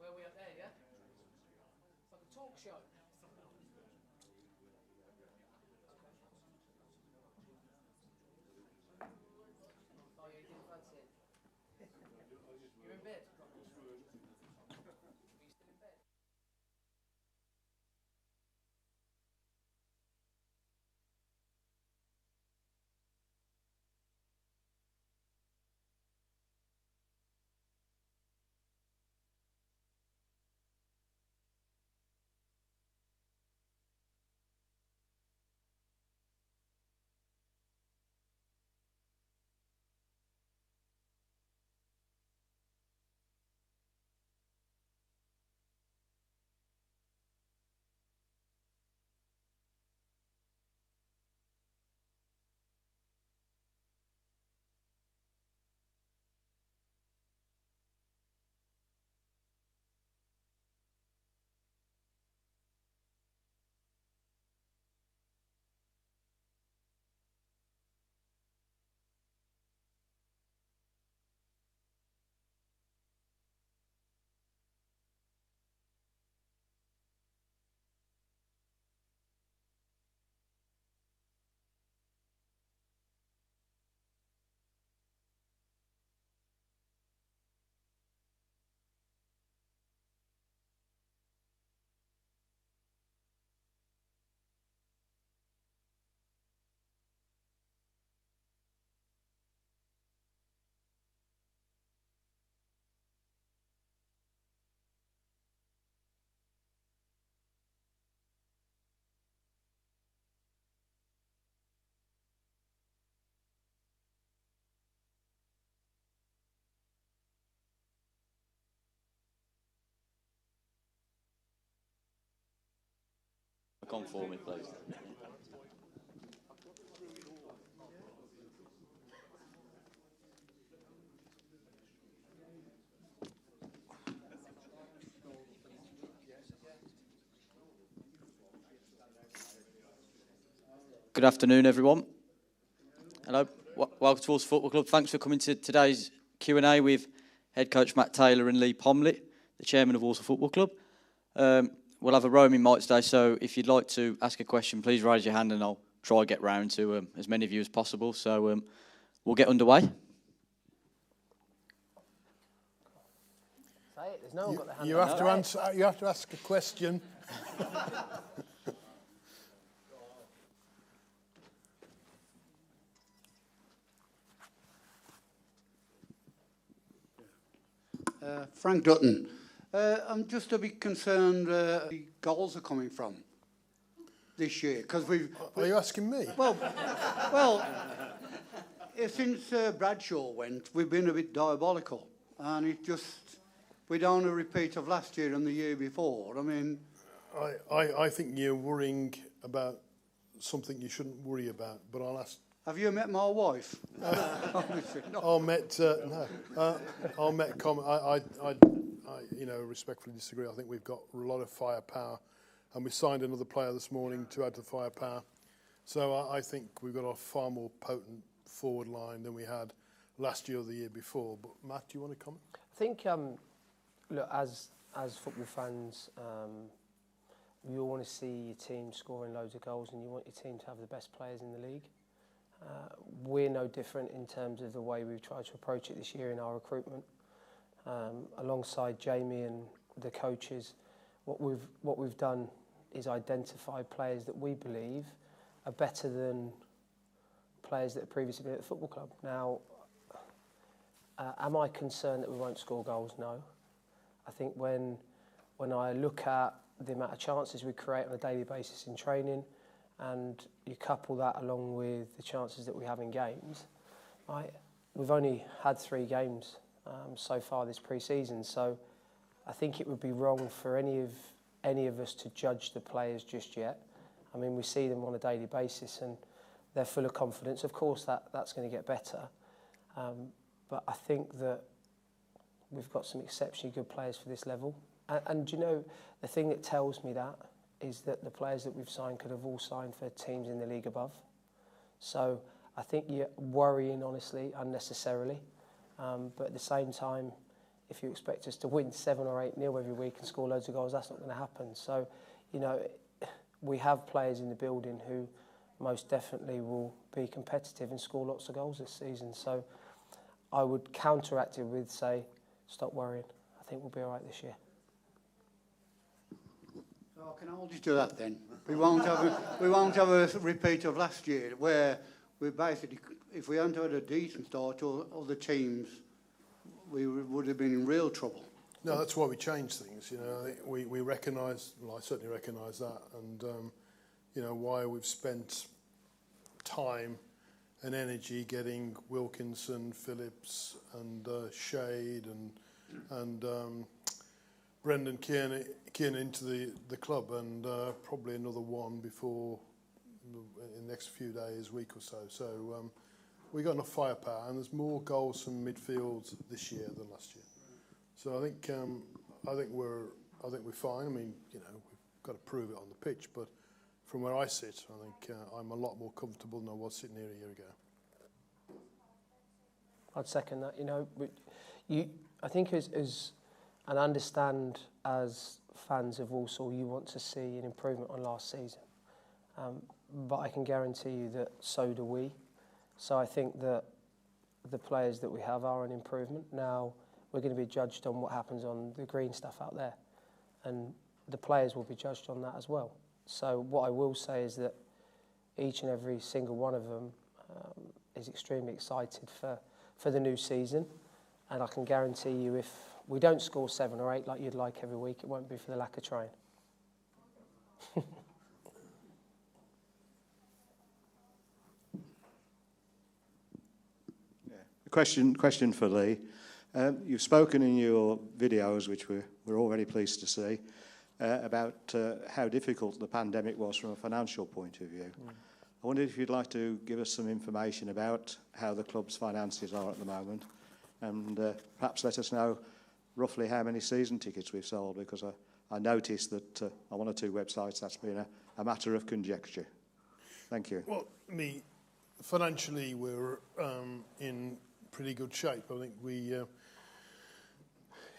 Where are we up there, yeah? It's like a talk show. Oh, yeah, you didn't fancy it. You're in bed? Are you still in bed? On for me, please. Good afternoon, everyone. Hello, welcome to Walsall Football Club. Thanks for coming to today's Q&A with head coach Matt Taylor and Lee Pomlett, the chairman of Walsall Football Club. We'll have a roaming mic today, so if you'd like to ask a question, please raise your hand and I'll try to get round to as many of you as possible. So we'll get underway. Say it, there's no one got the hand You up. have to answer. You have to ask a question. Frank Dutton. I'm just a bit concerned where the goals are coming from this year, because Are you asking me? well, since Bradshaw went, we've been a bit diabolical, and we don't want a repeat of last year and the year before. I mean, I think you're worrying about something you shouldn't worry about. But I'll ask. have you met my wife? Obviously not. I'll met comment. I respectfully disagree. I think we've got a lot of firepower, and we signed another player this morning to add to firepower. So I think we've got a far more potent forward line than we had last year or the year before. But Matt, do you want to comment? I think, look, as football fans, you all want to see your team scoring loads of goals, and you want your team to have the best players in the league. We're no different in terms of the way we've tried to approach it this year in our recruitment. Alongside Jamie and the coaches, what we've done is identify players that we believe are better than players that have previously been at the football club. Now, am I concerned that we won't score goals? No. I think when I look at the amount of chances we create on a daily basis in training, and you couple that along with the chances that we have in games, we've only had 3 games so far this pre-season, so I think it would be wrong for any of us to judge the players just yet. I mean, we see them on a daily basis and they're full of confidence. Of course, that's going to get better, but I think that we've got some exceptionally good players for this level. And you know, the thing that tells me that is that the players that we've signed could have all signed for teams in the league above. So I think you're worrying, honestly, unnecessarily. But at the same time, if you expect us to win 7 or 8-0 every week and score loads of goals, that's not going to happen. So, you know, we have players in the building who most definitely will be competitive and score lots of goals this season. So I would counteract it with, say, stop worrying. I think we'll be all right this year. So I can hold you to that then. We won't have a repeat of last year where we basically, if we hadn't had a decent start to other teams, we would have been in real trouble. No, that's why we changed things. You know, I think we recognise, well, I certainly recognise that, and you know why we've spent time and energy getting Wilkinson, Phillips, and Shade, and Brendan Kiernan into the club, and probably another one before in the next few days, week or so. So we got enough firepower, and there's more goals from midfield this year than last year. So I think we're fine. I mean, you know, we've got to prove it on the pitch, but from where I sit, I think I'm a lot more comfortable than I was sitting here a year ago. I'd second that. You know, I think as and understand as fans of Walsall, you want to see an improvement on last season. But I can guarantee you that so do we. So I think that the players that we have are an improvement. Now, we're going to be judged on what happens on the green stuff out there. And the players will be judged on that as well. So what I will say is that each and every single one of them is extremely excited for the new season. And I can guarantee you if we don't score 7 or 8 like you'd like every week, it won't be for the lack of trying. Question for Lee. You've spoken in your videos, which we're all very pleased to see, about how difficult the pandemic was from a financial point of view. I wondered if you'd like to give us some information about how the club's finances are at the moment, and perhaps let us know roughly how many season tickets we've sold, because I noticed that on 1 or 2 websites that's been a matter of conjecture. Thank you. Well, financially, we're in pretty good shape. I think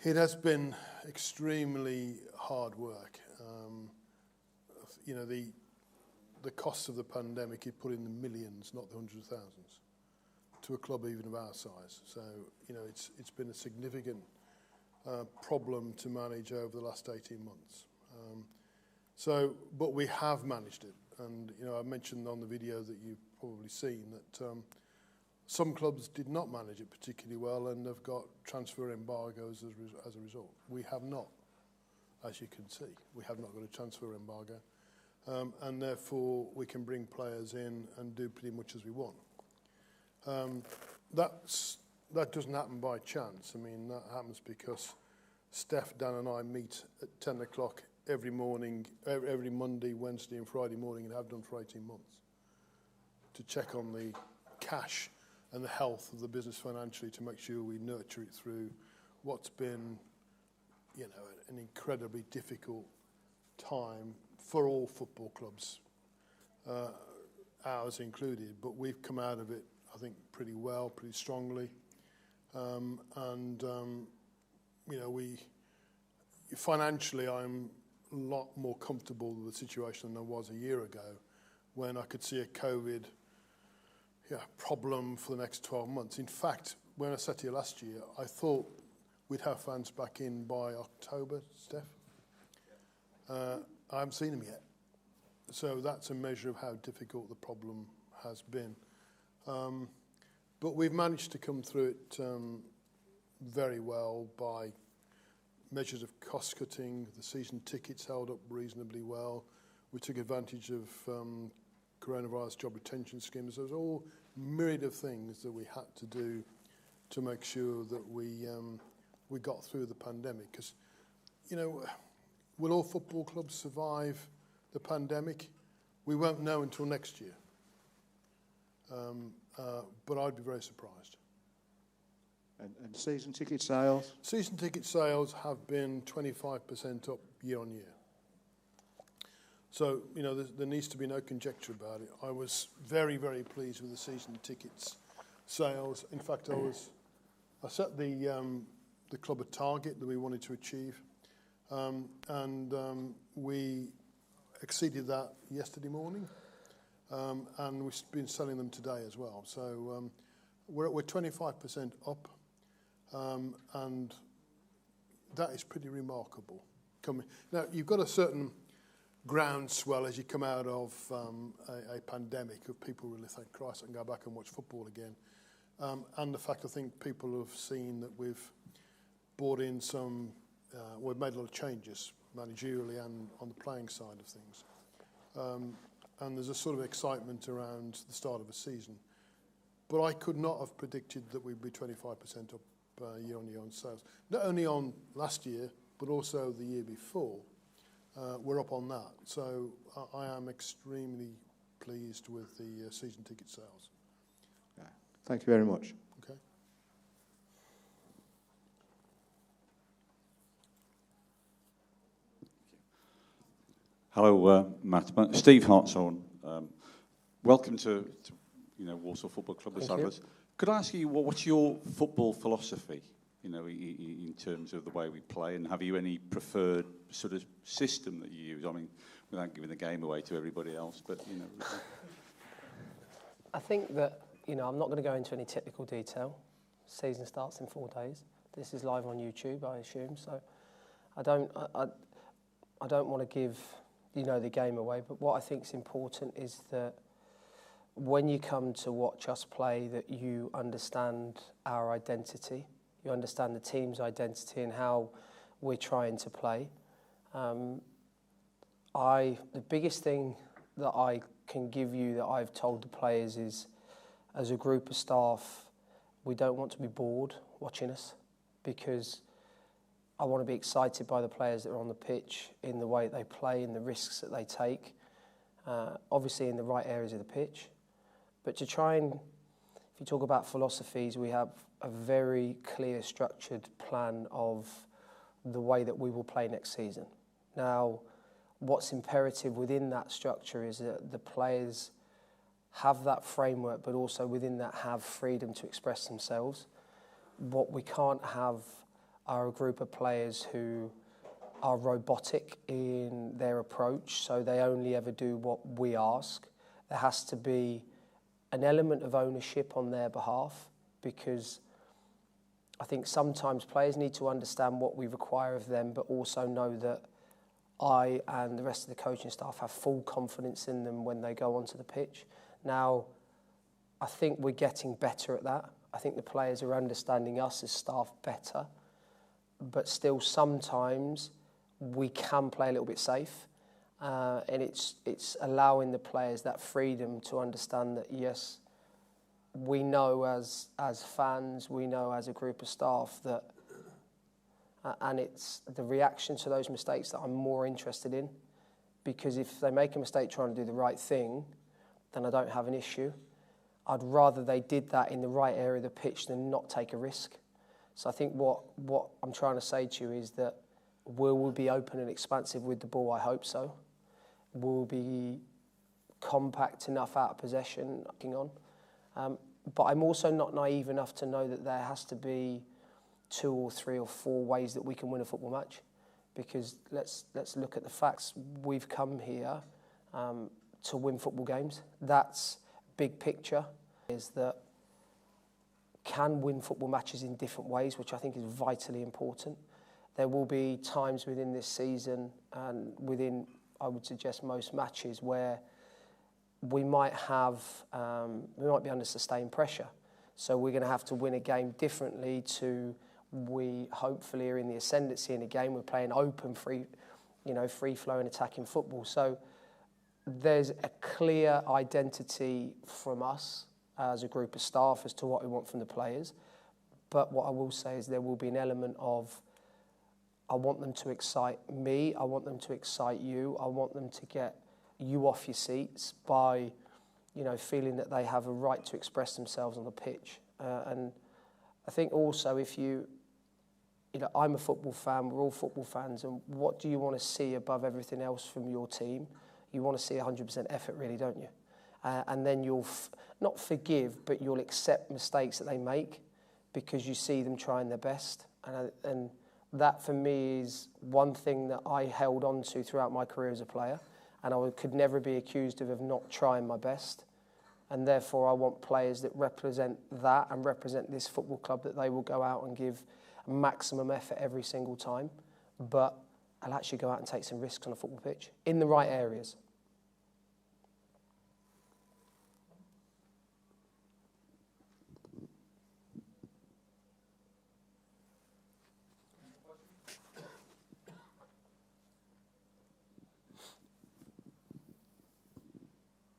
it has been extremely hard work. You know, the cost of the pandemic, it put in the millions, not the hundreds of thousands, to a club even of our size. So, you know, it's been a significant problem to manage over the last 18 months. But we have managed it. And, you know, I mentioned on the video that you've probably seen that some clubs did not manage it particularly well and have got transfer embargoes as a result. We have not, as you can see. We have not got a transfer embargo. And therefore, we can bring players in and do pretty much as we want. That doesn't happen by chance. I mean, that happens because Steph, Dan and I meet at 10 o'clock every morning, every Monday, Wednesday and Friday morning, and have done for 18 months, to check on the cash and the health of the business financially, to make sure we nurture it through what's been, you know, an incredibly difficult time for all football clubs, ours included. But we've come out of it, I think, pretty well, pretty strongly. You know, financially, I'm a lot more comfortable with the situation than I was a year ago, when I could see a COVID problem for the next 12 months. In fact, when I sat here last year, I thought we'd have fans back in by October, Steph. I haven't seen them yet. So that's a measure of how difficult the problem has been. But we've managed to come through it very well by measures of cost cutting. The season tickets held up reasonably well. We took advantage of coronavirus job retention schemes. There was all myriad of things that we had to do to make sure that we got through the pandemic. Because, you know, will all football clubs survive the pandemic? We won't know until next year. But I'd be very surprised. And season ticket sales? Season ticket sales have been 25% up year on year. So, you know, there needs to be no conjecture about it. I was very, very pleased with the season tickets sales. In fact, I set the the club a target that we wanted to achieve. We exceeded that yesterday morning, and we've been selling them today as well. So we're 25% up, and that is pretty remarkable. Now, you've got a certain groundswell as you come out of a pandemic of people really think, Christ, I can go back and watch football again. And the fact I think people have seen that we've brought in some, we've made a lot of changes managerially and on the playing side of things. And there's a sort of excitement around the start of a season. But I could not have predicted that we'd be 25% up year on year on sales. Not only on last year, but also the year before. We're up on that. So I am extremely pleased with the season ticket sales. Thank you very much. Okay. Hello, Matt. Steve Hartshorn. Welcome to Walsall Football Club. Could I ask you, what's your football philosophy? In terms of the way we play, and have you any preferred sort of system that you use? I mean, without giving the game away to everybody else, but I think that I'm not going to go into any technical detail. Season starts in 4 days. This is live on YouTube, I assume. So I don't want to give the game away. But what I think is important is that when you come to watch us play, that you understand our identity. You understand the team's identity and how we're trying to play. The biggest thing that I can give you that I've told the players is, as a group of staff, we don't want to be bored watching us, because I want to be excited by the players that are on the pitch in the way they play and the risks that they take, obviously in the right areas of the pitch. But to try and, if you talk about philosophies, we have a very clear, structured plan of the way that we will play next season. Now, what's imperative within that structure is that the players have that framework, but also within that have freedom to express themselves. What we can't have are a group of players who are robotic in their approach, so they only ever do what we ask. There has to be an element of ownership on their behalf, because I think sometimes players need to understand what we require of them, but also know that I and the rest of the coaching staff have full confidence in them when they go onto the pitch. Now, I think we're getting better at that. I think the players are understanding us as staff better, but still sometimes we can play a little bit safe, and it's allowing the players that freedom to understand that, yes, we know as fans, we know as a group of staff that, and it's the reaction to those mistakes that I'm more interested in, because if they make a mistake trying to do the right thing, then I don't have an issue. I'd rather they did that in the right area of the pitch than not take a risk. So I think what I'm trying to say to you is that we'll be open and expansive with the ball, I hope so. We'll be compact enough out of possession, but I'm also not naive enough to know that there has to be 2 or 3 or 4 ways that we can win a football match, because let's look at the facts. We've come here to win football games. That's big picture, is that can win football matches in different ways, which I think is vitally important. There will be times within this season and within, I would suggest, most matches where we might be under sustained pressure. So we're going to have to win a game differently to we hopefully are in the ascendancy in a game. We're playing open, free-flowing, attacking football. So there's a clear identity from us as a group of staff as to what we want from the players. But what I will say is there will be an element of, I want them to excite me, I want them to excite you, I want them to get you off your seats by, feeling that they have a right to express themselves on the pitch. And I think also if I'm a football fan, we're all football fans, and what do you want to see above everything else from your team? You want to see 100% effort, really, don't you? And then you'll not forgive, but you'll accept mistakes that they make because you see them trying their best. And that for me is one thing that I held on to throughout my career as a player, and I could never be accused of not trying my best. And therefore I want players that represent that and represent this football club, that they will go out and give maximum effort every single time, but I'll actually go out and take some risks on a football pitch in the right areas.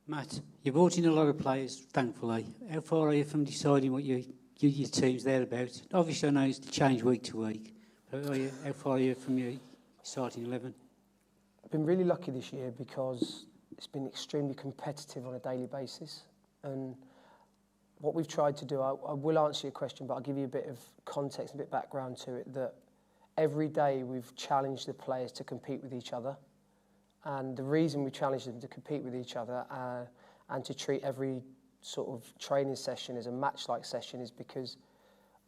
Matt, you brought in a lot of players, thankfully. How far are you from deciding what your team's there about? Obviously, I know it's changed week to week, but how far are you from your starting 11? I've been really lucky this year because it's been extremely competitive on a daily basis. And what we've tried to do, I will answer your question, but I'll give you a bit of context and a bit of background to it, that every day we've challenged the players to compete with each other. And the reason we challenge them to compete with each other and to treat every sort of training session as a match-like session is because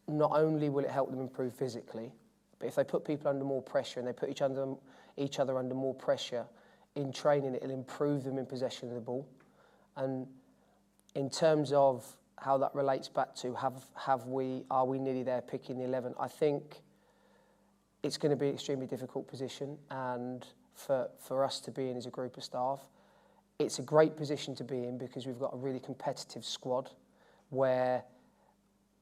not only will it help them improve physically, but if they put people under more pressure and they put each other under more pressure in training, it'll improve them in possession of the ball. And in terms of how that relates back to are we nearly there picking the 11, I think it's going to be an extremely difficult position, and for us to be in as a group of staff. It's a great position to be in because we've got a really competitive squad where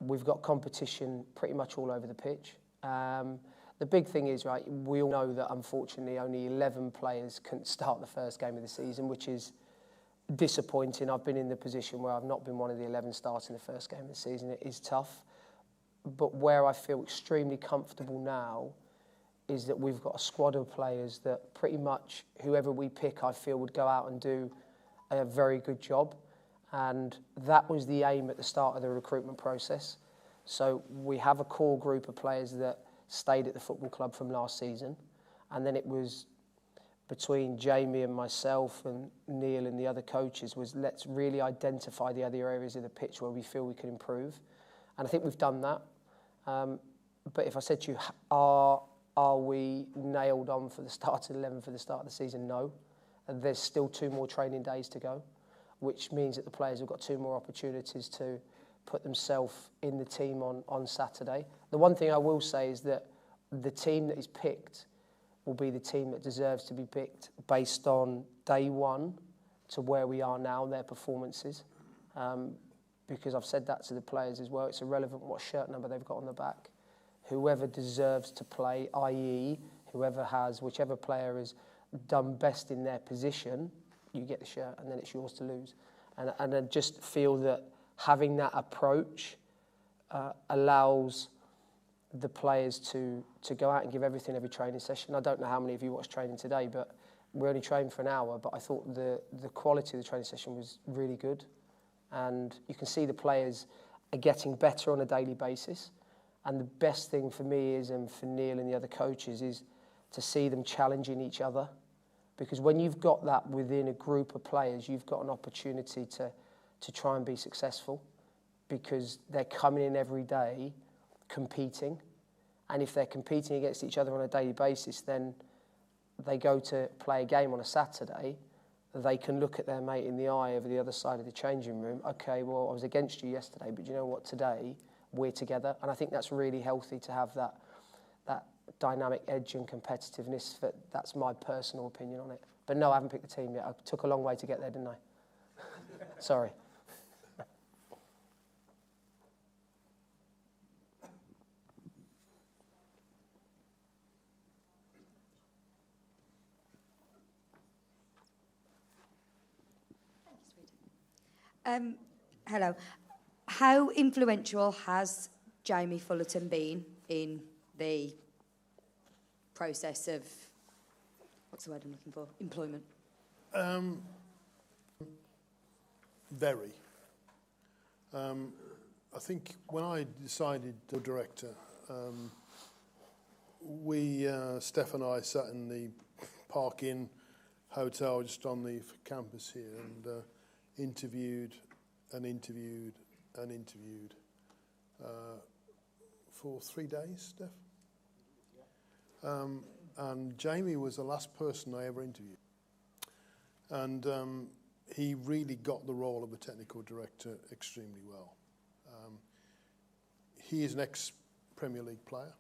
we've got competition pretty much all over the pitch. The big thing is, right, we all know that unfortunately only 11 players couldn't start the first game of the season, which is disappointing. I've been in the position where I've not been one of the 11 starting the first game of the season. It is tough. But where I feel extremely comfortable now is that we've got a squad of players that pretty much whoever we pick, I feel, would go out and do a very good job. And that was the aim at the start of the recruitment process. So we have a core group of players that stayed at the football club from last season. And then it was between Jamie and myself and Neil and the other coaches was let's really identify the other areas of the pitch where we feel we can improve. And I think we've done that. But if I said to you, are we nailed on for the starting 11 for the start of the season? No. And there's still 2 more training days to go, which means that the players have got 2 more opportunities to put themselves in the team on Saturday. The one thing I will say is that the team that is picked will be the team that deserves to be picked based on day one to where we are now, their performances. Because I've said that to the players as well. It's irrelevant what shirt number they've got on the back. Whoever deserves to play, i.e. whichever player has done best in their position, you get the shirt and then it's yours to lose. And I just feel that having that approach allows the players to go out and give everything every training session. I don't know how many of you watched training today, but we only trained for an hour, but I thought the quality of the training session was really good. And you can see the players are getting better on a daily basis. And the best thing for me is, and for Neil and the other coaches, is to see them challenging each other. Because when you've got that within a group of players, you've got an opportunity to try and be successful. Because they're coming in every day competing. And if they're competing against each other on a daily basis, then they go to play a game on a Saturday. They can look at their mate in the eye over the other side of the changing room. Okay, well, I was against you yesterday, but you know what, today we're together. And I think that's really healthy to have that dynamic edge and competitiveness. That's my personal opinion on it. But no, I haven't picked the team yet. I took a long way to get there, didn't I? Sorry. Hello. How influential has Jamie Fullerton been in the process of, what's the word I'm looking for, employment? Very. I think when I decided to be director, Steph and I sat in the Park Inn hotel just on the campus here and interviewed for 3 days, Steph. And Jamie was the last person I ever interviewed. And he really got the role of a technical director extremely well. He is an ex-Premier League player.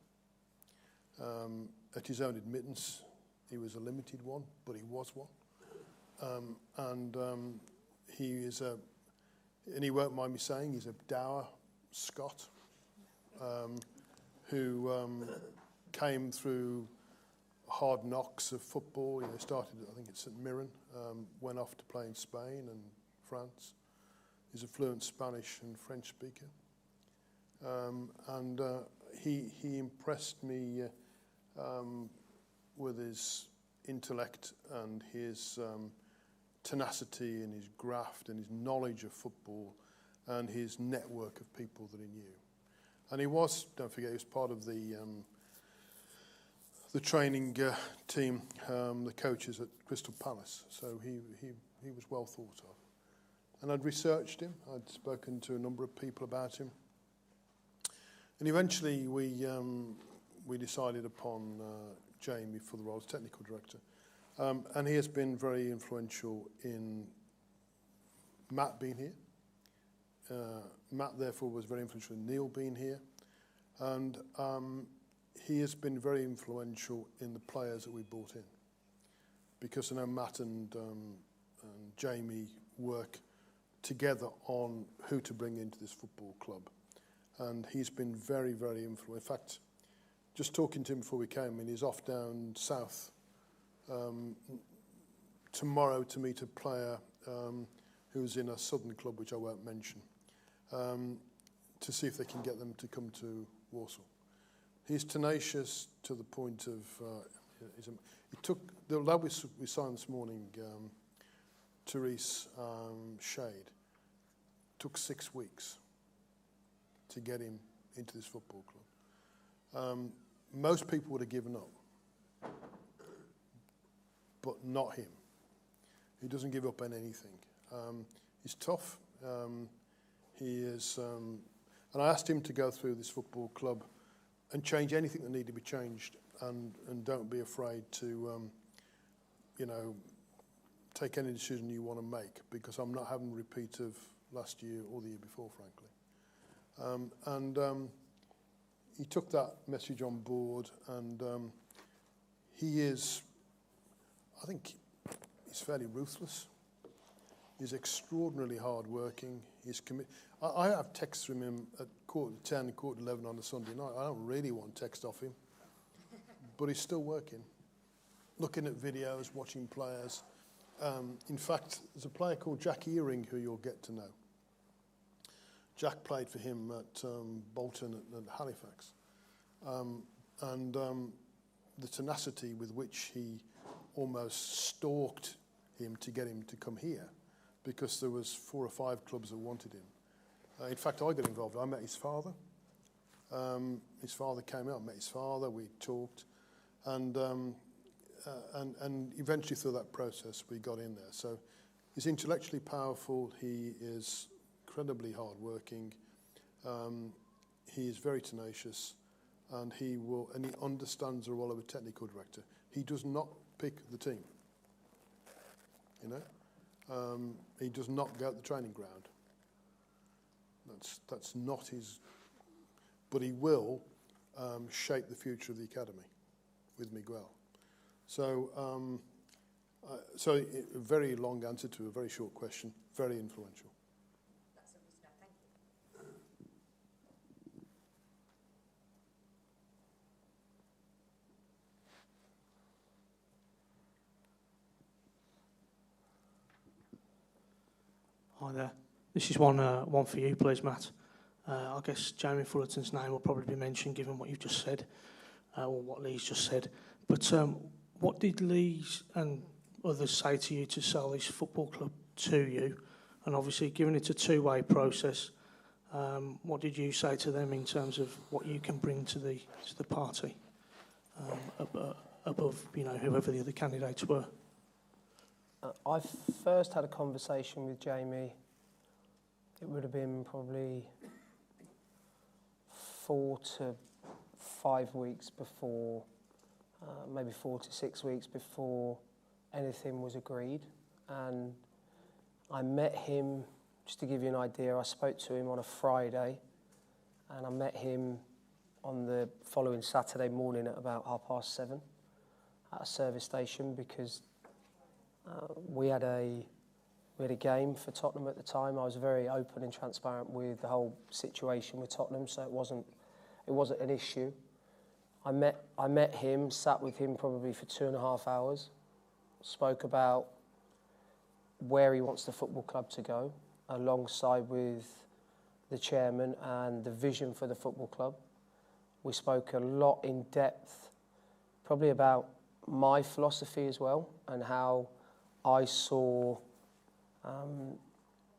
At his own admittance, he was a limited one, but he was one. He is and he won't mind me saying, he's a dour Scot who came through hard knocks of football. You know, started, I think, at St Mirren, went off to play in Spain and France. He's a fluent Spanish and French speaker. He impressed me with his intellect and his tenacity and his graft and his knowledge of football and his network of people that he knew. And he was, don't forget, he was part of the training team, the coaches at Crystal Palace. So he was well thought of. And I'd researched him. I'd spoken to a number of people about him. And eventually we decided upon Jamie for the role as technical director. And he has been very influential in Matt being here. Matt, therefore, was very influential in Neil being here. And he has been very influential in the players that we brought in. Because I know Matt and Jamie work together on who to bring into this football club. And he's been very, very influential. In fact, just talking to him before we came in, he's off down south tomorrow to meet a player who's in a southern club, which I won't mention, to see if they can get them to come to Walsall. He's tenacious to the point of, he took, the lad we signed this morning, Therese Shade, took 6 weeks to get him into this football club. Most people would have given up, but not him. He doesn't give up on anything. He's tough. He is, and I asked him to go through this football club and change anything that needed to be changed, and don't be afraid to, take any decision you want to make, because I'm not having a repeat of last year or the year before, frankly. He took that message on board, and he is, I think, he's fairly ruthless. He's extraordinarily hard-working. He's I have texts from him at 10:10, 11:15 on a Sunday night. I don't really want text off him, but he's still working, looking at videos, watching players. In fact, there's a player called Jack Earing who you'll get to know. Jack played for him at Bolton and Halifax. The tenacity with which he almost stalked him to get him to come here, because there was 4 or 5 clubs that wanted him. In fact, I got involved. I met his father. His father came out, met his father, we talked, and eventually through that process we got in there. So he's intellectually powerful, he is incredibly hard-working, he is very tenacious, and he understands the role of a technical director. He does not pick the team, he does not go at the training ground. That's not his, but he will shape the future of the academy with Miguel. So, a very long answer to a very short question, very influential. That's understood. Thank you. Hi there. This is one for you, please, Matt. I guess Jamie Fullerton's name will probably be mentioned, given what you've just said, or what Lee's just said. But what did Lee and others say to you to sell this football club to you? And obviously, given it's a two-way process, what did you say to them in terms of what you can bring to the party, above whoever the other candidates were? I first had a conversation with Jamie. It would have been probably 4 to 5 weeks before maybe 4 to 6 weeks before anything was agreed. And I met him, just to give you an idea, I spoke to him on a Friday, and I met him on the following Saturday morning at about 7:30 at a service station, because we had a game for Tottenham at the time. I was very open and transparent with the whole situation with Tottenham, so it wasn't an issue. I met him, sat with him probably for 2.5 hours, spoke about where he wants the football club to go, alongside with the chairman and the vision for the football club. We spoke a lot in depth, probably about my philosophy as well, and how I saw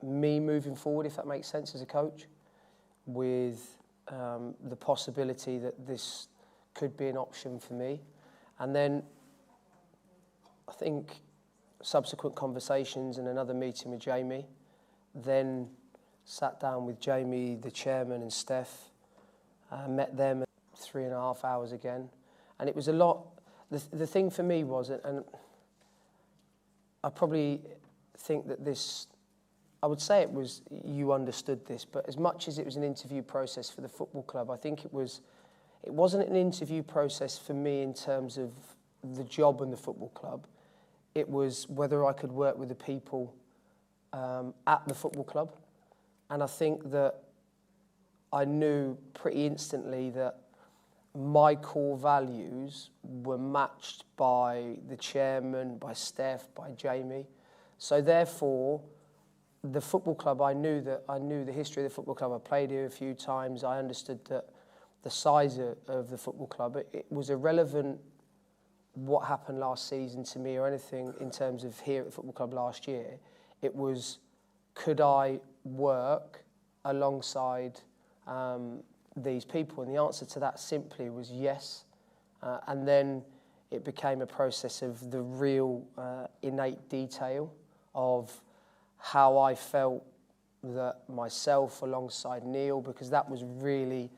me moving forward, if that makes sense, as a coach, with the possibility that this could be an option for me. And then I think subsequent conversations and another meeting with Jamie, then sat down with Jamie, the chairman, and Steph, met them at 3.5 hours again. And it was a lot. The thing for me was, and I probably think that this, I would say it was, you understood this, but as much as it was an interview process for the football club, I think it wasn't an interview process for me in terms of the job and the football club. It was whether I could work with the people at the football club. And I think that I knew pretty instantly that my core values were matched by the chairman, by Steph, by Jamie. So therefore, the football club, I knew the history of the football club. I played here a few times. I understood that the size of the football club, it was irrelevant what happened last season to me or anything in terms of here at the football club last year. It was, could I work alongside these people? And the answer to that simply was yes. And then it became a process of the real innate detail of how I felt that myself alongside Neil, because that was really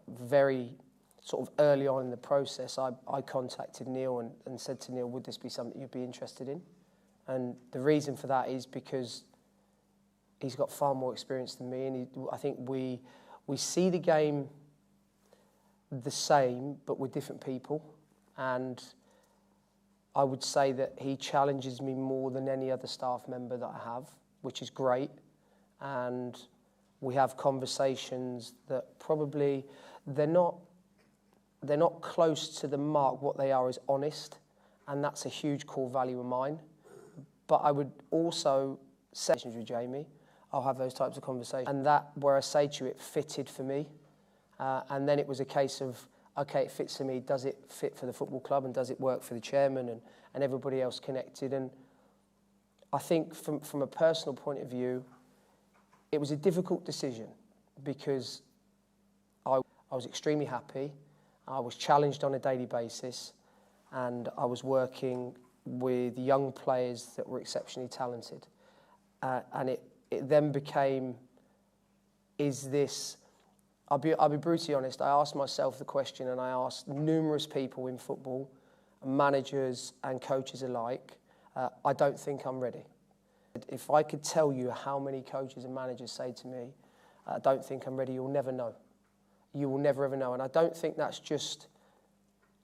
very sort of early on in the process. I contacted Neil and said to Neil, would this be something you'd be interested in? And the reason for that is because he's got far more experience than me, and I think we see the game the same, but with different people. And I would say that he challenges me more than any other staff member that I have, which is great. And we have conversations that probably they're not close to the mark. What they are is honest, and that's a huge core value of mine. But I would also say with Jamie, I'll have those types of conversations, and that, where I say to you, it fitted for me. And then it was a case of, okay, it fits for me, does it fit for the football club, and does it work for the chairman and everybody else connected? And I think from a personal point of view, it was a difficult decision, because I was extremely happy. I was challenged on a daily basis, and I was working with young players that were exceptionally talented. And it then became, is this... I'll be brutally honest, I asked myself the question, and I asked numerous people in football, managers and coaches alike, I don't think I'm ready. If I could tell you how many coaches and managers say to me, I don't think I'm ready, you'll never know. You will never ever know. And I don't think that's just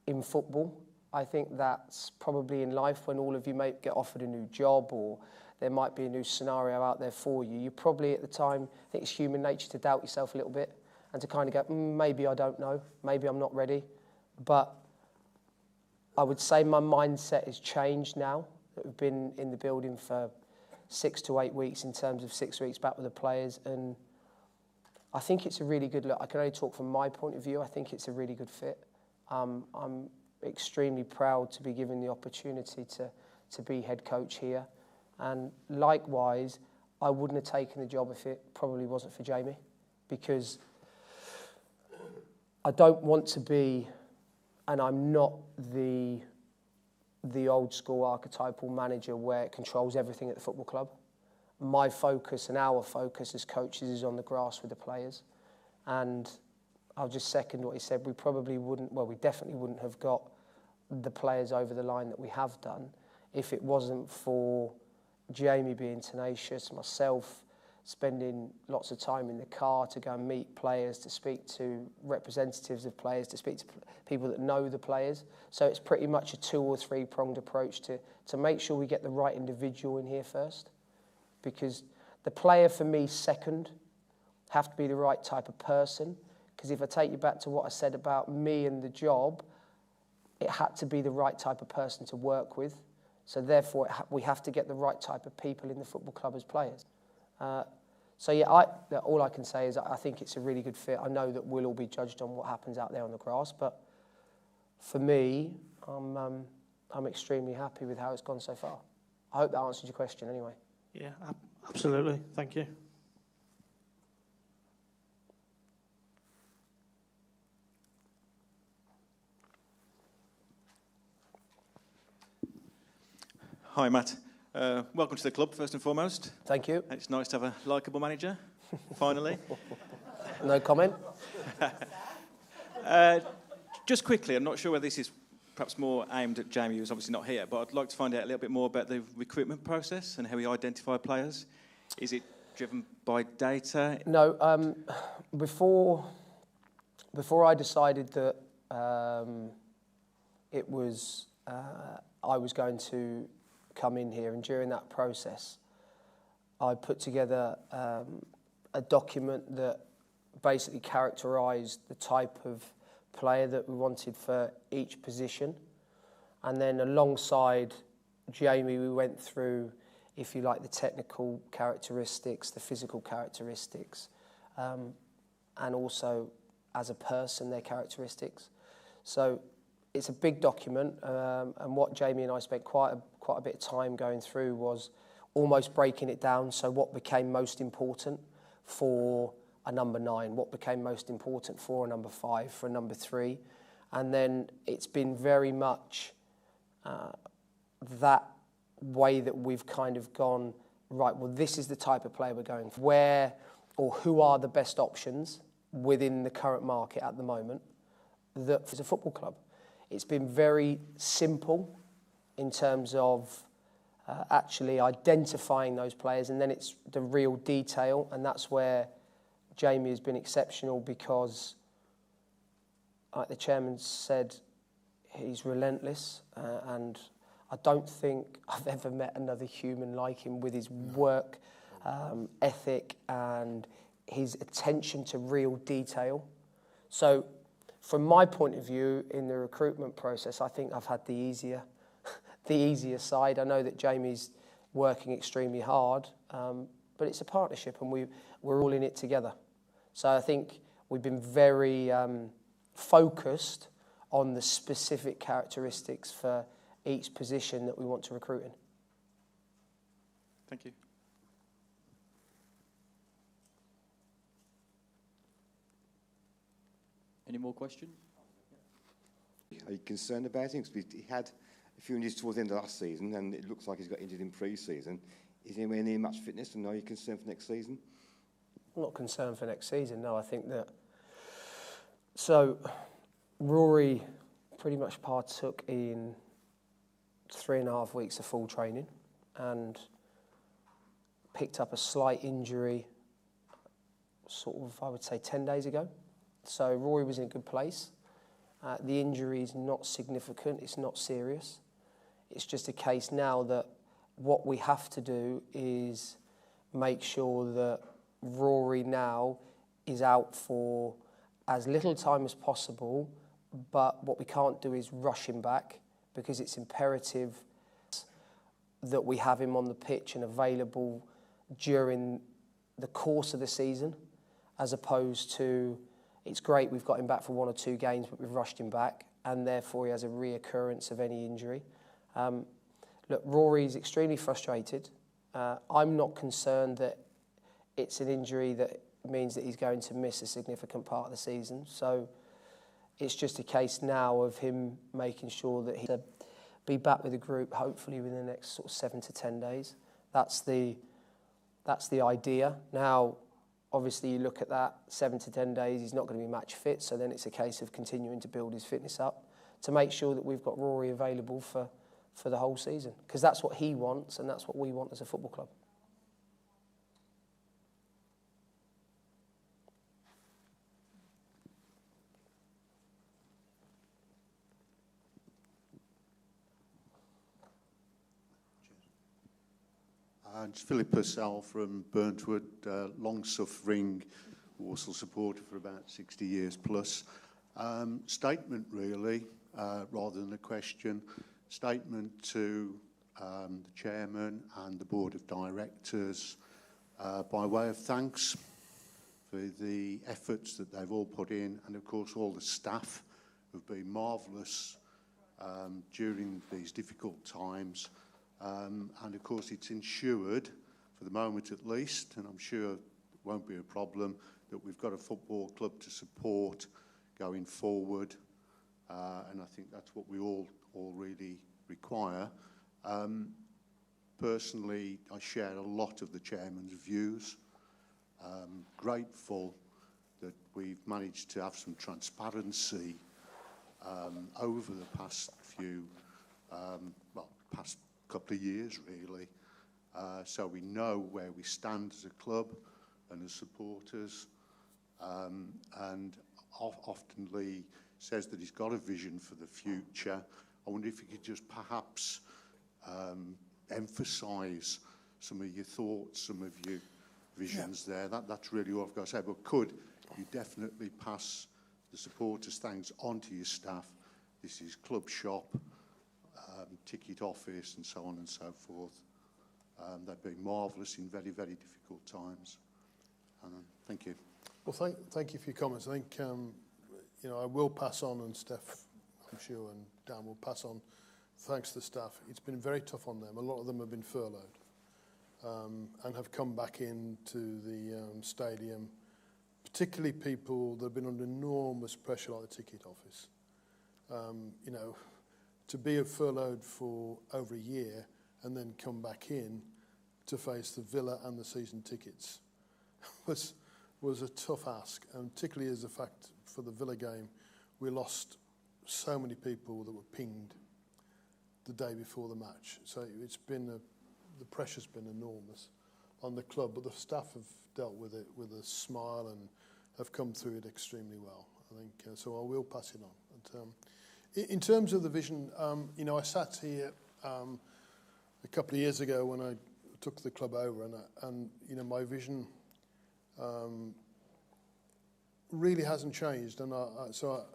in football. I think that's probably in life, when all of you may get offered a new job, or there might be a new scenario out there for you. You probably at the time, I think it's human nature to doubt yourself a little bit, and to kind of go, maybe I don't know, maybe I'm not ready. But I would say my mindset has changed now. We've been in the building for 6 to 8 weeks, in terms of 6 weeks back with the players, and I think it's a really good look. I can only talk from my point of view. I think it's a really good fit. I'm extremely proud to be given the opportunity to be head coach here. And likewise, I wouldn't have taken the job if it probably wasn't for Jamie, because I don't want to be, and I'm not the old school archetypal manager where it controls everything at the football club. My focus and our focus as coaches is on the grass with the players. And I'll just second what he said. We definitely wouldn't have got the players over the line that we have done, if it wasn't for Jamie being tenacious, myself spending lots of time in the car to go and meet players, to speak to representatives of players, to speak to people that know the players. So it's pretty much a 2 or 3 pronged approach to make sure we get the right individual in here first. Because the player for me second have to be the right type of person. Because if I take you back to what I said about me and the job, it had to be the right type of person to work with. So therefore, we have to get the right type of people in the football club as players. So yeah, all I can say is I think it's a really good fit. I know that we'll all be judged on what happens out there on the grass, but for me, I'm extremely happy with how it's gone so far. I hope that answers your question anyway. Yeah, absolutely. Thank you. Hi, Matt. Welcome to the club, first and foremost. Thank you. It's nice to have a likeable manager, finally. No comment. Just quickly, I'm not sure whether this is perhaps more aimed at Jamie, who's obviously not here, but I'd like to find out a little bit more about the recruitment process and how we identify players. Is it driven by data? No, before I decided that it was I was going to come in here, and during that process I put together a document that basically characterised the type of player that we wanted for each position, and then alongside Jamie we went through, if you like, the technical characteristics, the physical characteristics, and also as a person their characteristics. So it's a big document, and what Jamie and I spent quite a bit of time going through was almost breaking it down. So what became most important for a number 9, what became most important for a number 5, for a number 3, and then it's been very much that way that we've kind of gone, right, well, this is the type of player we're going for. Where or who are the best options within the current market at the moment that for a football club? It's been very simple in terms of actually identifying those players, and then it's the real detail, and that's where Jamie has been exceptional because, like the chairman said, he's relentless, and I don't think I've ever met another human like him with his work ethic and his attention to real detail. So from my point of view in the recruitment process, I think I've had the easier side. I know that Jamie's working extremely hard, but it's a partnership and we're all in it together. So I think we've been very focused on the specific characteristics for each position that we want to recruit in. Thank you. Any more questions? Are you concerned about him? Because he had a few injuries towards the end of last season, and it looks like he's got injured in pre-season. Is he anywhere near match fitness, and are you concerned for next season? I'm not concerned for next season, no. I think that... So, Rory pretty much partook in 3.5 weeks of full training and picked up a slight injury sort of, I would say, 10 days ago. So Rory was in a good place. The injury is not significant, it's not serious. It's just a case now that what we have to do is make sure that Rory now is out for as little time as possible, but what we can't do is rush him back because it's imperative that we have him on the pitch and available during the course of the season, as opposed to, it's great we've got him back for 1 or 2 games, but we've rushed him back, and therefore he has a reoccurrence of any injury. Look, Rory's extremely frustrated. I'm not concerned that it's an injury that means that he's going to miss a significant part of the season. So it's just a case now of him making sure that he'll be back with the group, hopefully within the next sort of 7 to 10 days. That's the idea. Now, obviously, you look at that, 7 to 10 days, he's not going to be match fit, so then it's a case of continuing to build his fitness up. to make sure that we've got Rory available for the whole season, because that's what he wants and that's what we want as a football club. It's Philip Purcell from Burntwood, long-suffering Walsall supporter for about 60 years plus. Statement really, rather than a question. Statement to the chairman and the board of directors by way of thanks for the efforts that they've all put in, and of course all the staff have been marvellous during these difficult times. And of course it's ensured, for the moment at least, and I'm sure it won't be a problem, that we've got a football club to support going forward, and I think that's what we all really require. Personally, I share a lot of the chairman's views. Grateful that we've managed to have some transparency over the past past couple of years really, so we know where we stand as a club and as supporters, and often Lee says that he's got a vision for the future. I wonder if you could just perhaps emphasise some of your thoughts, some of your visions there. That's really all I've got to say, but could you definitely pass the supporters' thanks on to your staff? This is club shop, ticket office and so on and so forth. They've been marvellous in very, very difficult times. Thank you. Well, thank you for your comments. I think, you know, I will pass on, and Steph, I'm sure, and Dan will pass on thanks to the staff. It's been very tough on them. A lot of them have been furloughed and have come back into the stadium, particularly people that have been under enormous pressure like the ticket office. You know, to be furloughed for over a year and then come back in to face the Villa and the season tickets was a tough ask, and particularly as the fact for the Villa game, we lost so many people that were pinged the day before the match. So it's been the pressure's been enormous on the club, but the staff have dealt with it with a smile and have come through it extremely well. I think so. I will pass it on. But, in terms of the vision, you know, I sat here a couple of years ago when I took the club over, and you know, my vision really hasn't changed, and so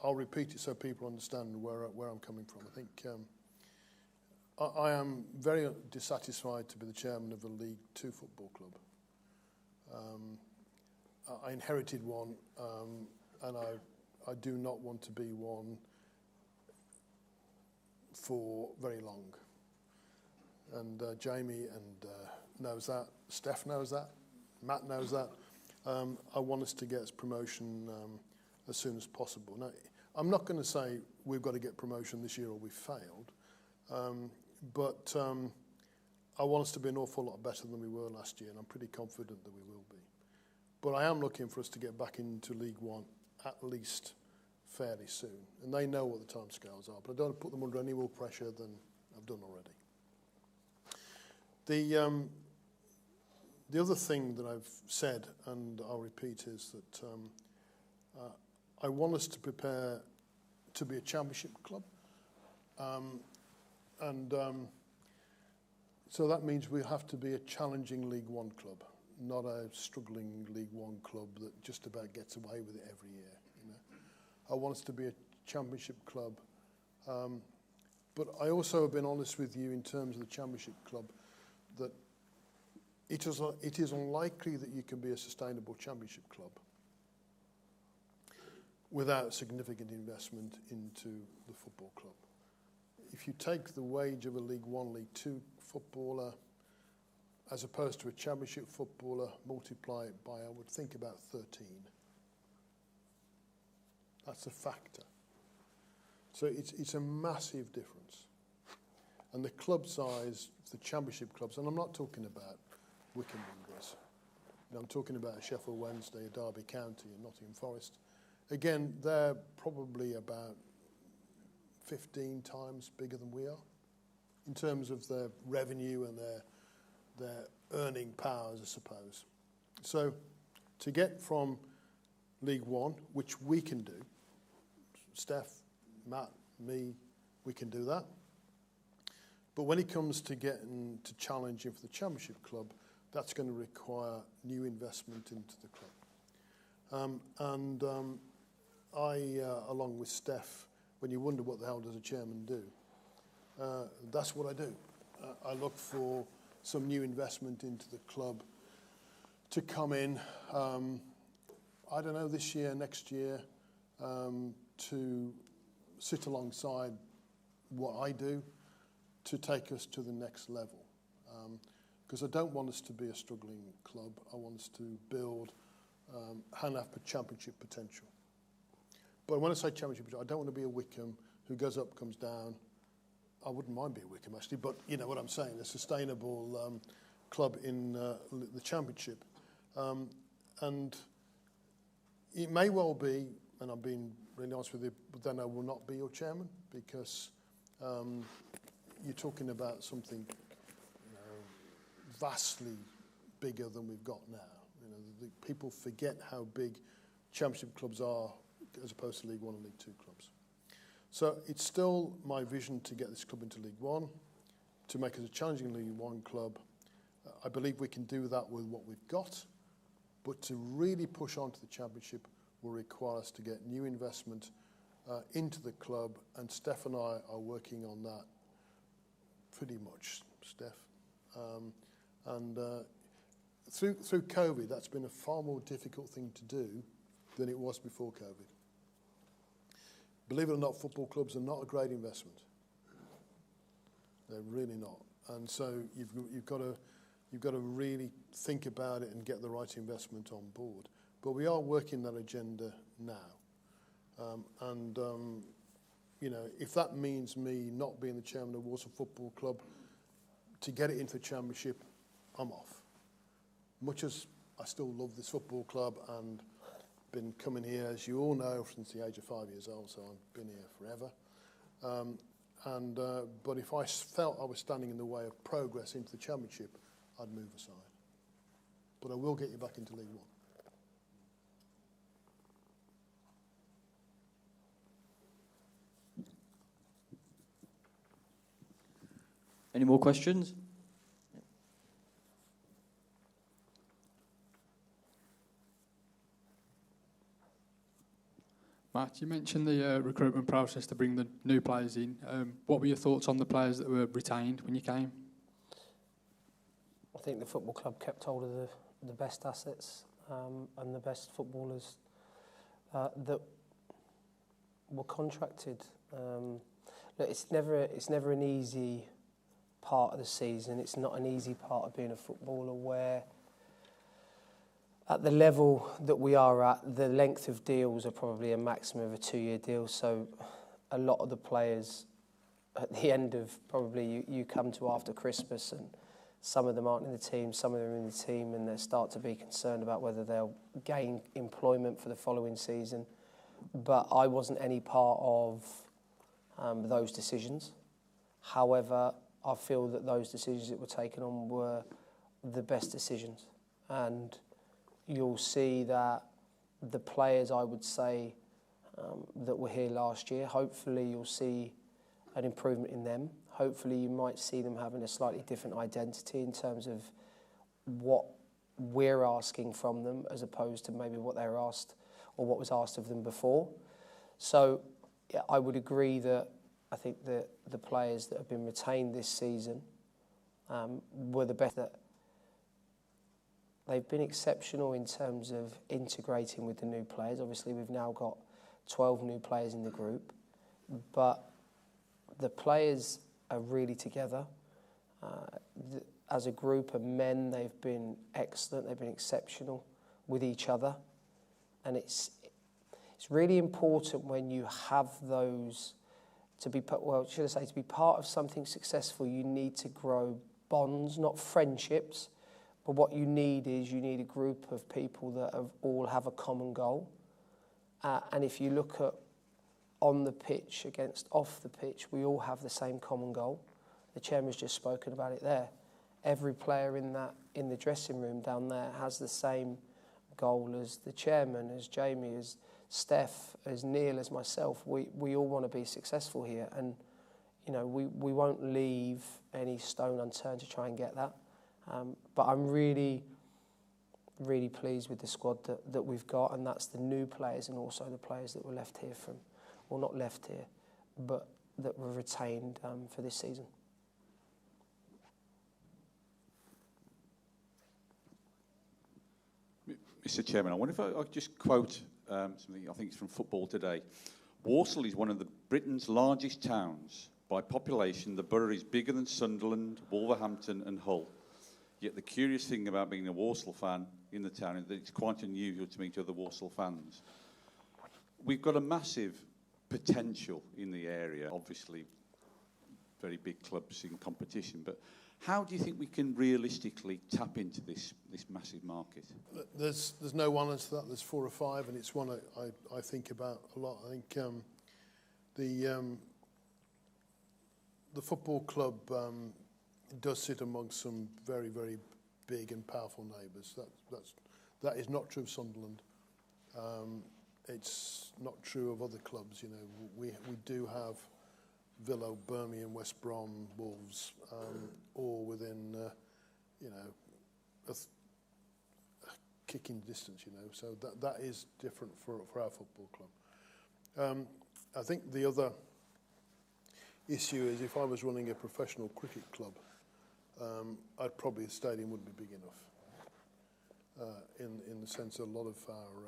I'll repeat it so people understand where I'm coming from. I think I am very dissatisfied to be the chairman of a League Two football club. I inherited one, and I do not want to be one for very long. And Jamie knows that, Steph knows that, Matt knows that. I want us to get promotion as soon as possible. Now, I'm not going to say we've got to get promotion this year or we've failed, but I want us to be an awful lot better than we were last year, and I'm pretty confident that we will be. But I am looking for us to get back into League One at least fairly soon, and they know what the timescales are, but I don't want to put them under any more pressure than I've done already. The other thing that I've said, and I'll repeat, is that I want us to prepare to be a championship club, so that means we have to be a challenging League One club, not a struggling League One club that just about gets away with it every year. You know, I want us to be a championship club, but I also have been honest with you in terms of the championship club that it is unlikely that you can be a sustainable championship club without significant investment into the football club. If you take the wage of a League One, League Two footballer, as opposed to a championship footballer, multiply it by, I would think, about 13. That's a factor. So it's a massive difference. And the club size, the championship clubs, and I'm not talking about Wycombe Wanderers. I'm talking about Sheffield Wednesday, Derby County and Nottingham Forest. Again, they're probably about 15 times bigger than we are in terms of their revenue and their earning powers, I suppose. So to get from League One, which we can do, Steph, Matt, me, we can do that. But when it comes to getting to challenging for the Championship club, that's going to require new investment into the club. I, along with Steph, when you wonder what the hell does a chairman do, that's what I do. I look for some new investment into the club to come in, I don't know, this year, next year, to sit alongside what I do to take us to the next level. Because I don't want us to be a struggling club. I want us to build and have championship potential. But when I say championship potential, I don't want to be a Wickham who goes up, comes down. I wouldn't mind being a Wickham, actually, but you know what I'm saying, a sustainable club in the championship. And it may well be, and I'm being really honest with you, but then I will not be your chairman because you're talking about something vastly bigger than we've got now. You know, the people forget how big championship clubs are as opposed to League One and League Two clubs. So it's still my vision to get this club into League One, to make us a challenging League One club. I believe we can do that with what we've got, but to really push on to the Championship will require us to get new investment into the club, and Steph and I are working on that pretty much, Steph. Through COVID, that's been a far more difficult thing to do than it was before COVID. Believe it or not, football clubs are not a great investment. They're really not. And so you've got to really think about it and get the right investment on board. But we are working that agenda now. You know, if that means me not being the chairman of Walsall Football Club to get it into the Championship, I'm off. Much as I still love this football club and been coming here, as you all know, since the age of 5 years old, so I've been here forever. But if I felt I was standing in the way of progress into the Championship, I'd move aside. But I will get you back into League One. Any more questions? Matt, you mentioned the recruitment process to bring the new players in. What were your thoughts on the players that were retained when you came? I think the football club kept hold of the best assets and the best footballers that were contracted. Look, it's never an easy part of the season. It's not an easy part of being a footballer where at the level that we are at, the length of deals are probably a maximum of a 2-year deal. So a lot of the players at the end of probably you come to after Christmas, and some of them aren't in the team, some of them are in the team, and they start to be concerned about whether they'll gain employment for the following season. But I wasn't any part of those decisions. However, I feel that those decisions that were taken on were the best decisions. And you'll see that the players, I would say, that were here last year, hopefully you'll see an improvement in them. Hopefully you might see them having a slightly different identity in terms of what we're asking from them as opposed to maybe what they were asked or what was asked of them before. So yeah, I would agree that I think that the players that have been retained this season were the best. That they've been exceptional in terms of integrating with the new players. Obviously, we've now got 12 new players in the group, but the players are really together. As a group of men, they've been excellent. They've been exceptional with each other, and it's really important when you have those to be to be part of something successful. You need to grow bonds, not friendships. But what you need is a group of people that all have a common goal. And if you look at on the pitch against off the pitch, we all have the same common goal. The chairman's just spoken about it there. Every player in the dressing room down there has the same goal as the chairman, as Jamie, as Steph, as Neil, as myself. We all want to be successful here, and you know we won't leave any stone unturned to try and get that. But I'm really pleased with the squad that we've got, and that's the new players and also the players that were left here from, well, not left here, but that were retained for this season. Mr. Chairman, I wonder if I could just quote something, I think it's from Football Today. Walsall is one of Britain's largest towns. By population, the borough is bigger than Sunderland, Wolverhampton and Hull. Yet the curious thing about being a Walsall fan in the town is that it's quite unusual to meet other Walsall fans. We've got a massive potential in the area, obviously very big clubs in competition, but how do you think we can realistically tap into this massive market? There's no one answer to that. There's 4 or 5, and it's one I think about a lot. I think the football club does sit amongst some very, very big and powerful neighbours. That is not true of Sunderland. It's not true of other clubs. You know, we do have Villa, Birmingham, West Brom, Wolves, all within you know, a kicking distance. You know, so that is different for our football club. I think the other issue is if I was running a professional cricket club, I'd probably the stadium wouldn't be big enough. In the sense that a lot of our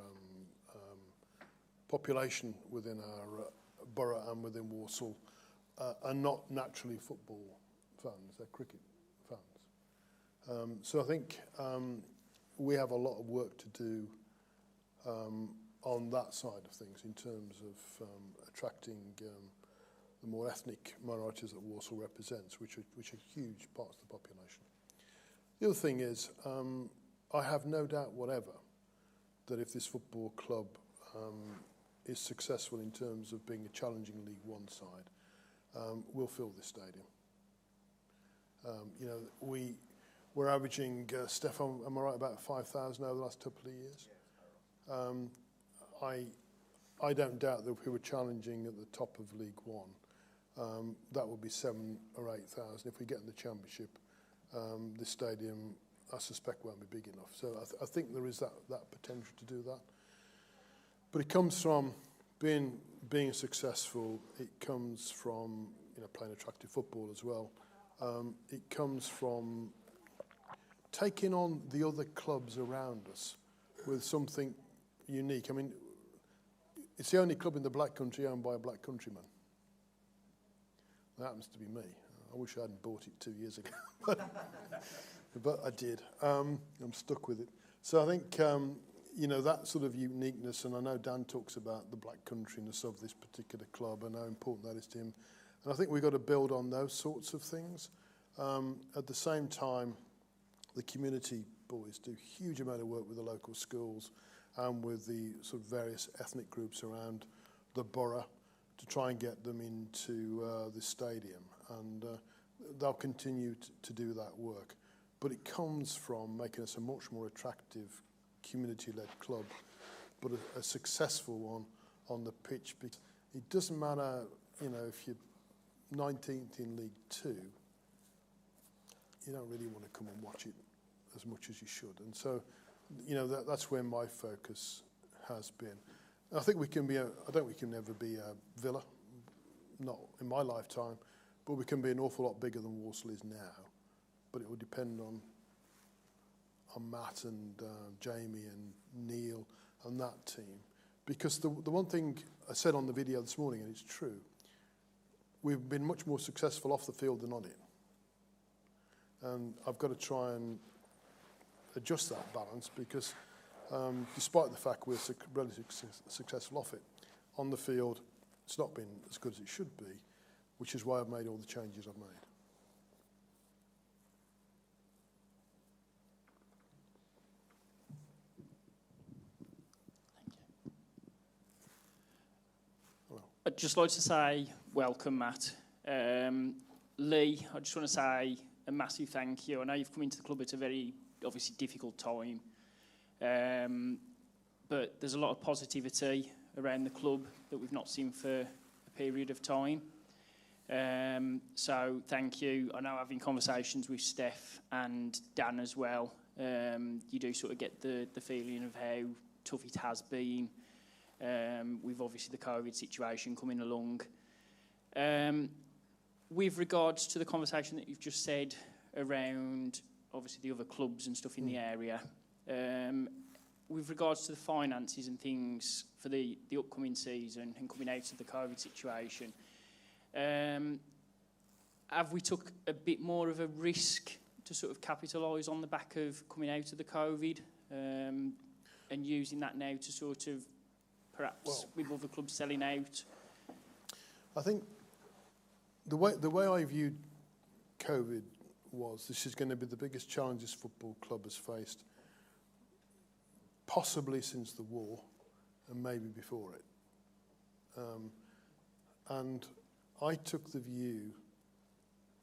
population within our borough and within Walsall are not naturally football fans; they're cricket fans. So I think we have a lot of work to do on that side of things in terms of attracting the more ethnic minorities that Walsall represents, which are huge parts of the population. The other thing is, I have no doubt whatever that if this football club is successful in terms of being a challenging League One side, we'll fill this stadium. You know, we're averaging, Stefan, am I right, about 5,000 over the last couple of years? I don't doubt that if we were challenging at the top of League One, that would be 7,000 or 8,000. If we get in the Championship, this stadium, I suspect, won't be big enough. So I think there is that potential to do that. But it comes from being successful. It comes from playing attractive football as well. It comes from taking on the other clubs around us with something unique. I mean, it's the only club in the Black Country owned by a black countryman. That happens to be me. I wish I hadn't bought it 2 years ago, but I did. I'm stuck with it. So I think that sort of uniqueness, and I know Dan talks about the black countryness of this particular club and how important that is to him. And I think we've got to build on those sorts of things. At the same time, the community boys do a huge amount of work with the local schools and with the sort of various ethnic groups around the borough to try and get them into the stadium. And they'll continue to do that work. But it comes from making us a much more attractive community-led club, but a successful one on the pitch. It doesn't matter, if you're 19th in League Two, you don't really want to come and watch it as much as you should. And so, that's where my focus has been. I think we can be I don't think we can ever be a Villa, not in my lifetime, but we can be an awful lot bigger than Walsall is now. But it will depend on Matt and Jamie and Neil and that team. Because the one thing I said on the video this morning, and it's true, we've been much more successful off the field than on it. And I've got to try and adjust that balance because despite the fact we're relatively successful off it, on the field it's not been as good as it should be, which is why I've made all the changes I've made. I'd just like to say welcome, Matt. Lee, I just want to say a massive thank you. I know you've come into the club at a very, obviously, difficult time. But there's a lot of positivity around the club that we've not seen for a period of time. So thank you. I know having conversations with Steph and Dan as well, you do sort of get the feeling of how tough it has been, with obviously the COVID situation coming along. With regards to the conversation that you've just said around obviously the other clubs and stuff in the area, with regards to the finances and things for the upcoming season and coming out of the COVID situation, have we took a bit more of a risk to sort of capitalise on the back of coming out of the COVID, and using that now to sort of perhaps with other clubs selling out? I think the way I viewed COVID was this is going to be the biggest challenge this football club has faced, possibly since the war, and maybe before it. And I took the view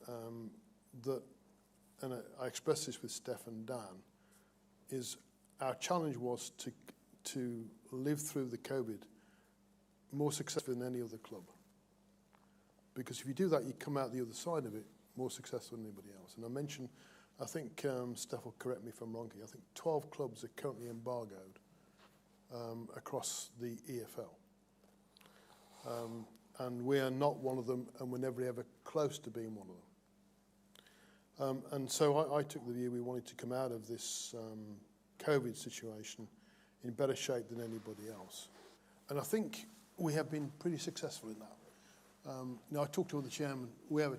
that, and I expressed this with Steph and Dan, is our challenge was to live through the COVID more successfully than any other club. Because if you do that, you come out the other side of it more successful than anybody else. And I mentioned, I think Steph will correct me if I'm wrong here, I think 12 clubs are currently embargoed across the EFL. And we are not one of them, and we're never ever close to being one of them. And so I took the view we wanted to come out of this COVID situation in better shape than anybody else. And I think we have been pretty successful in that. Now, I talked to the chairman. We're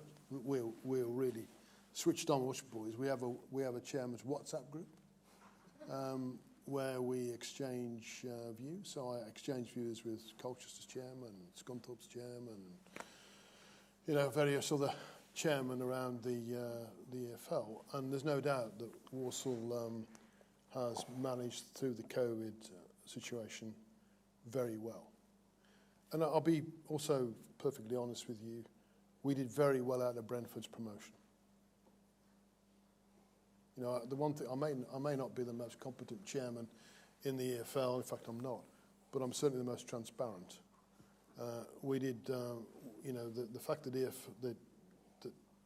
really switched on, watch boys. We have a chairman's WhatsApp group where we exchange views. So I exchange views with Colchester's chairman, Scunthorpe's chairman, and various other chairmen around the EFL. And there's no doubt that Walsall has managed through the COVID situation very well. And I'll be also perfectly honest with you, we did very well out of Brentford's promotion. The one thing, I may not be the most competent chairman in the EFL, in fact I'm not, but I'm certainly the most transparent. We did, the fact that that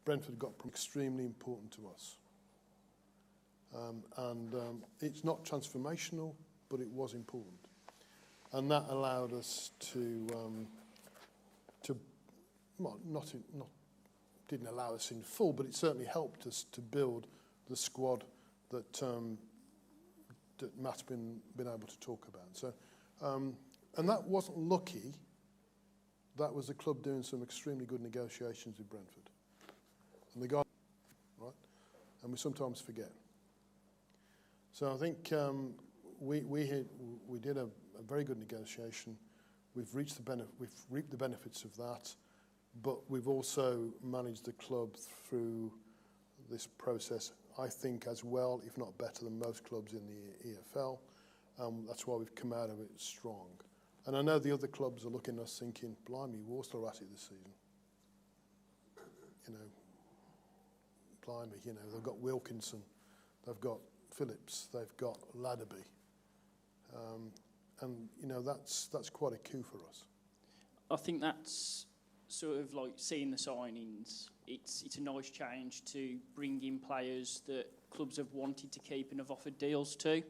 Brentford got extremely important to us. It's not transformational, but it was important. And that allowed us didn't allow us in full, but it certainly helped us to build the squad that Matt's been able to talk about. So, and that wasn't lucky. That was the club doing some extremely good negotiations with Brentford, and the guy, right? And we sometimes forget. So I think we did a very good negotiation. We've reaped the benefits of that, but we've also managed the club through this process, I think, as well, if not better than most clubs in the EFL. That's why we've come out of it strong. And I know the other clubs are looking at us thinking, blimey, Walsall are at it this season. Blimey, they've got Wilkinson, they've got Phillips, they've got Ladderby. And that's quite a coup for us. I think that's sort of like seeing the signings. It's a nice change to bring in players that clubs have wanted to keep and have offered deals to,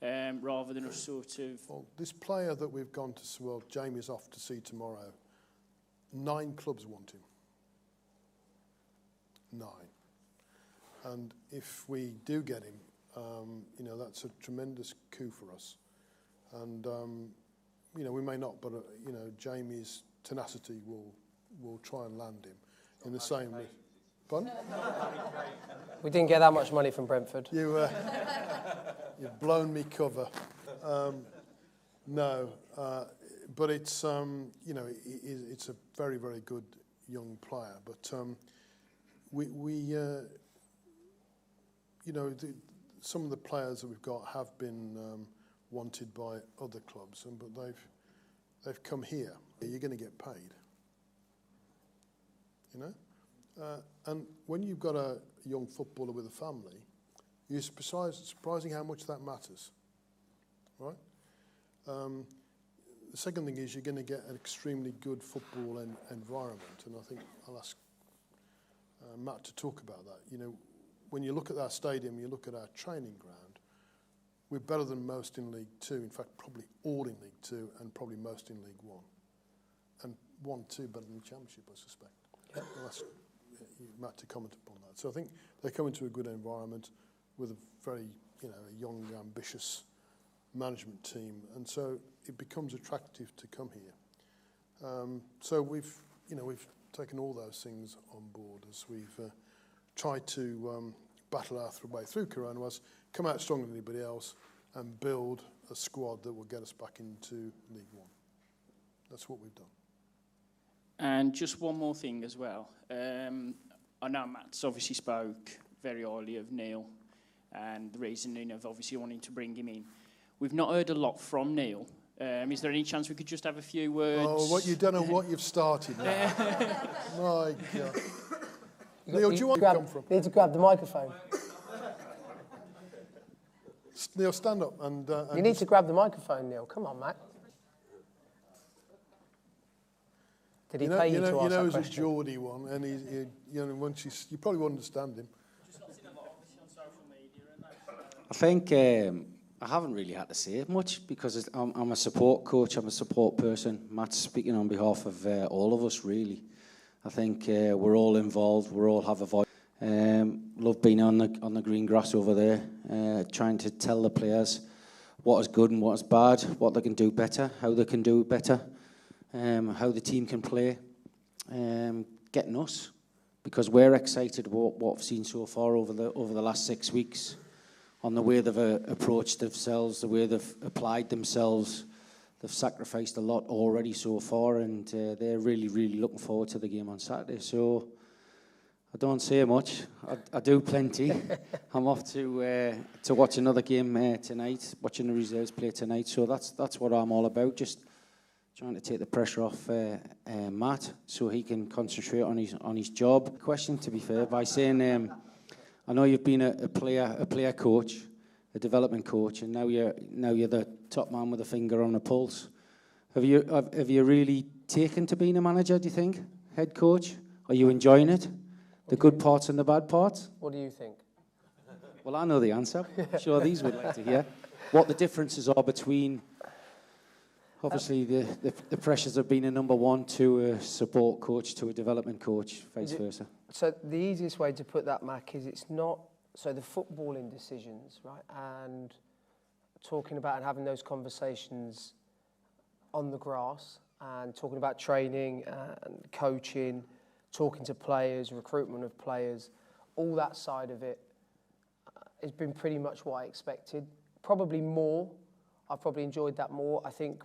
rather than a sort of... Well, this player that we've gone to, well, Jamie's off to see tomorrow, 9 clubs want him. 9. And if we do get him, that's a tremendous coup for us. And, we may not, but, Jamie's tenacity will try and land him in the same way. Pardon? We didn't get that much money from Brentford. You've blown me cover. No, but it's, it's a very, very good young player. But some of the players that we've got have been wanted by other clubs, but they've come here. you're going to get paid. You know? And when you've got a young footballer with a family, you're surprising how much that matters, right? The second thing is you're going to get an extremely good football environment, and I think I'll ask Matt to talk about that. You know, when you look at our stadium, you look at our training ground, we're better than most in League Two. In fact, probably all in League Two and probably most in League One. And 1-2 better than the Championship, I suspect. Yeah. I'll ask Matt to comment upon that. So I think they come into a good environment with a very, you know, a young, ambitious management team, and so it becomes attractive to come here. So we've taken all those things on board as we've tried to battle our way through Corona, was come out stronger than anybody else and build a squad that will get us back into League One. That's what we've done. And just one more thing as well. I know Matt's obviously spoke very highly of Neil and the reasoning of obviously wanting to bring him in. We've not heard a lot from Neil. Is there any chance we could just have a few words? Oh, what you don't know what you've started now. My God. Neil, do you want to come from? Need to grab the microphone. Neil, stand up and you need to grab the microphone, Neil. Come on, Matt. Did he pay you to ask that question? You know, he's a Geordie one, and you probably won't understand him. I think I haven't really had to say much because I'm a support coach, I'm a support person. Matt's speaking on behalf of all of us, really. I think we're all involved, we all have a voice. Love being on the green grass over there, trying to tell the players what is good and what is bad, what they can do better, how they can do it better, how the team can play, getting us, because we're excited about what we've seen so far over the last 6 weeks, on the way they've approached themselves, the way they've applied themselves. They've sacrificed a lot already so far, and they're really, really looking forward to the game on Saturday. So I don't say much. I do plenty. I'm off to watch another game tonight, watching the reserves play tonight. So that's what I'm all about. Just trying to take the pressure off Matt so he can concentrate on his job. Question, to be fair, by saying I know you've been a player coach, a development coach, and now you're the top man with a finger on the pulse. Have you really taken to being a manager, do you think? Head coach? Are you enjoying it? The good parts and the bad parts? What do you think? Well, I know the answer. I'm sure these would like to hear. What the differences are between, obviously, the pressures of being a number one to a support coach to a development coach, vice versa. So the easiest way to put that, Mac, is it's not... So the footballing decisions, right, and talking about and having those conversations on the grass and talking about training and coaching, talking to players, recruitment of players, all that side of it has been pretty much what I expected. Probably more. I've probably enjoyed that more. I think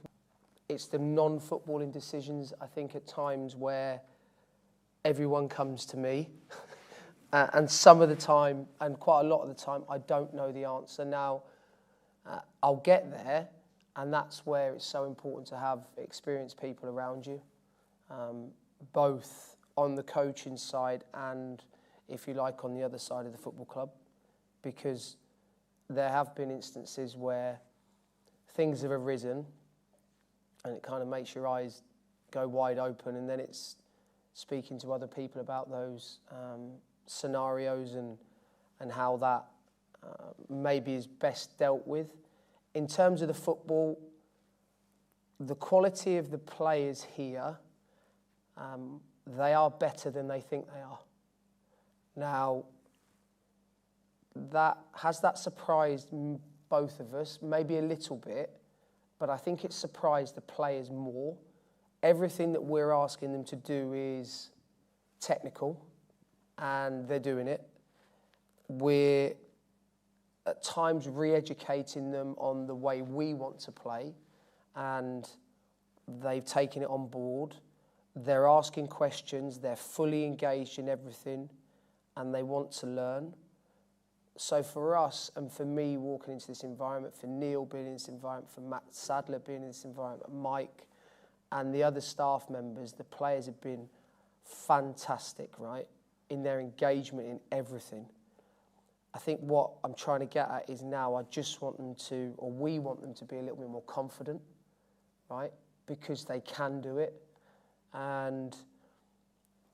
it's the non-footballing decisions, I think, at times where everyone comes to me. And some of the time, and quite a lot of the time, I don't know the answer. Now, I'll get there, and that's where it's so important to have experienced people around you, both on the coaching side and, if you like, on the other side of the football club, because there have been instances where things have arisen, and it kind of makes your eyes go wide open, and then it's speaking to other people about those scenarios and how that maybe is best dealt with. In terms of the football, the quality of the players here, they are better than they think they are. Now, has that surprised both of us? Maybe a little bit, but I think it's surprised the players more. Everything that we're asking them to do is technical, and they're doing it. We're at times re-educating them on the way we want to play, and they've taken it on board. They're asking questions, they're fully engaged in everything, and they want to learn. So for us, and for me walking into this environment, for Neil being in this environment, for Matt Sadler being in this environment, Mike, and the other staff members, the players have been fantastic, right, in their engagement in everything. I think what I'm trying to get at is now I just want them to, or we want them to be a little bit more confident, right, because they can do it. And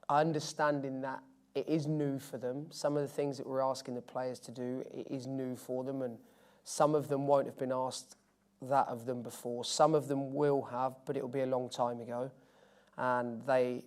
understanding that it is new for them. Some of the things that we're asking the players to do, it is new for them, and some of them won't have been asked that of them before. Some of them will have, but it will be a long time ago. And they